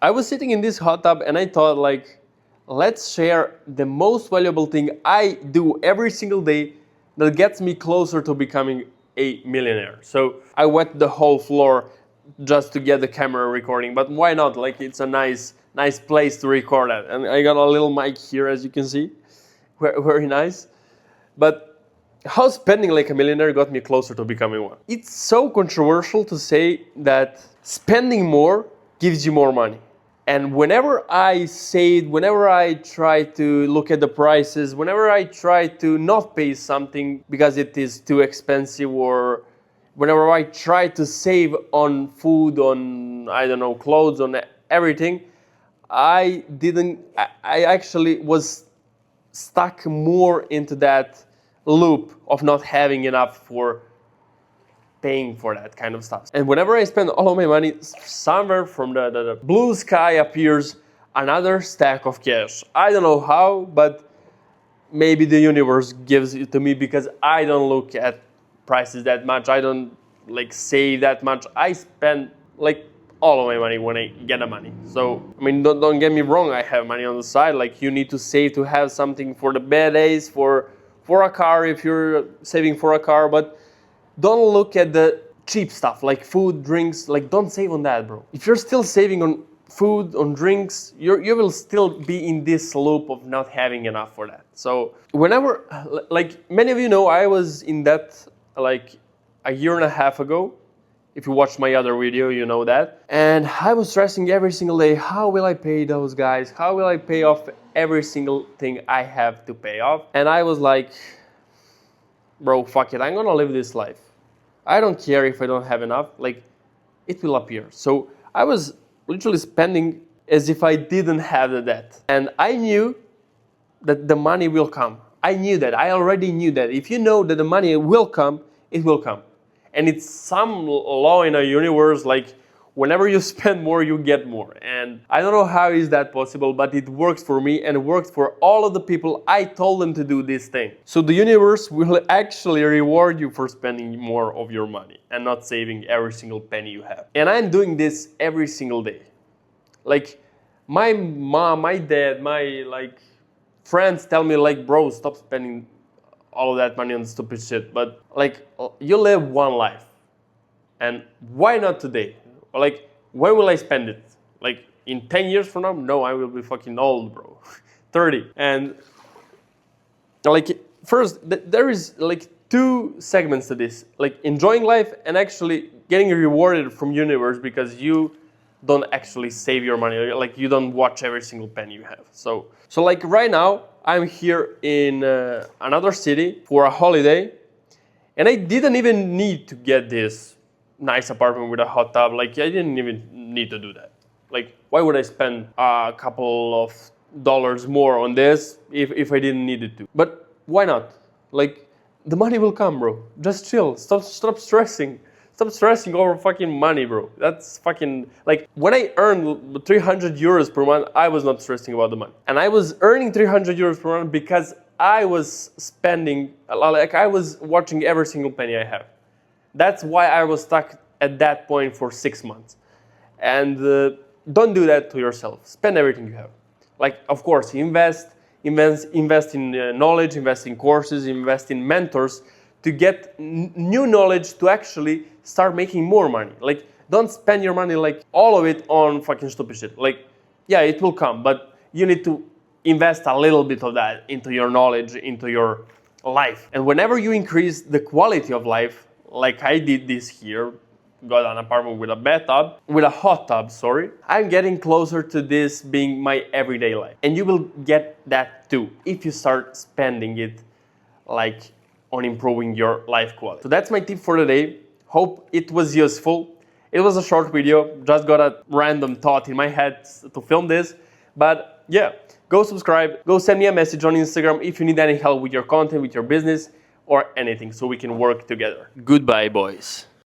I was sitting in this hot tub and I thought like, let's share the most valuable thing I do every single day that gets me closer to becoming a millionaire. So I wet the whole floor just to get the camera recording, but why not? Like it's a nice place to record at. And I got a little mic here, as you can see, very nice. But how spending like a millionaire got me closer to becoming one? It's so controversial to say that spending more gives you more money. And whenever I save, whenever I try to look at the prices, whenever I try to not pay something because it is too expensive, or whenever I try to save on food, on, I don't know, clothes, on everything, I actually was stuck more into that loop of not having enough for paying for that kind of stuff. And whenever I spend all of my money, somewhere from the blue sky appears another stack of cash. I don't know how, but maybe the universe gives it to me because I don't look at prices that much. I don't like save that much. I spend like all of my money when I get the money. So, I mean, don't get me wrong, I have money on the side. Like you need to save to have something for the bad days, for a car if you're saving for a car, but don't look at the cheap stuff like food, drinks, like don't save on that, bro. If you're still saving on food, on drinks, you will still be in this loop of not having enough for that. So whenever, like many of you know, I was in that like a year and a half ago. If you watched my other video, you know that. And I was stressing every single day, how will I pay those guys? How will I pay off every single thing I have to pay off? And I was like, bro, fuck it, I'm gonna live this life. I don't care if I don't have enough, like, it will appear. So I was literally spending as if I didn't have the debt. And I knew that the money will come. I knew that, I already knew that. If you know that the money will come, it will come. And it's some law in the universe, like, whenever you spend more, you get more. And I don't know how is that possible, but it works for me and it works for all of the people I told them to do this thing. So the universe will actually reward you for spending more of your money and not saving every single penny you have. And I'm doing this every single day. Like my mom, my dad, my friends tell me like, bro, stop spending all of that money on stupid shit. But like, you live one life. And why not today? Like, when will I spend it? Like, in 10 years from now? No, I will be fucking old, bro. 30. And, like, first, there is, like, two segments to this. Like, enjoying life and actually getting rewarded from universe because you don't actually save your money. Like, you don't watch every single penny you have. So like, right now, I'm here in another city for a holiday. And I didn't even need to get this nice apartment with a hot tub. Like, I didn't even need to do that. Like, why would I spend a couple of dollars more on this if I didn't need it to? But why not? Like, the money will come, bro. Just chill. Stop stressing. Stop stressing over fucking money, bro. That's fucking, like, when I earned 300 euros per month, I was not stressing about the money. And I was earning 300 euros per month because I was spending, like, I was watching every single penny I have. That's why I was stuck at that point for 6 months. And don't do that to yourself. Spend everything you have. Like, of course, invest in knowledge, invest in courses, invest in mentors to get new knowledge to actually start making more money. Like, don't spend your money, like, all of it on fucking stupid shit. Like, yeah, it will come, but you need to invest a little bit of that into your knowledge, into your life. And whenever you increase the quality of life, like I did this here, got an apartment with a hot tub, I'm getting closer to this being my everyday life. And you will get that too, if you start spending it like on improving your life quality. So that's my tip for today. Hope it was useful. It was a short video, just got a random thought in my head to film this. But yeah, go subscribe, go send me a message on Instagram if you need any help with your content, with your business, or anything, so we can work together. Goodbye, boys.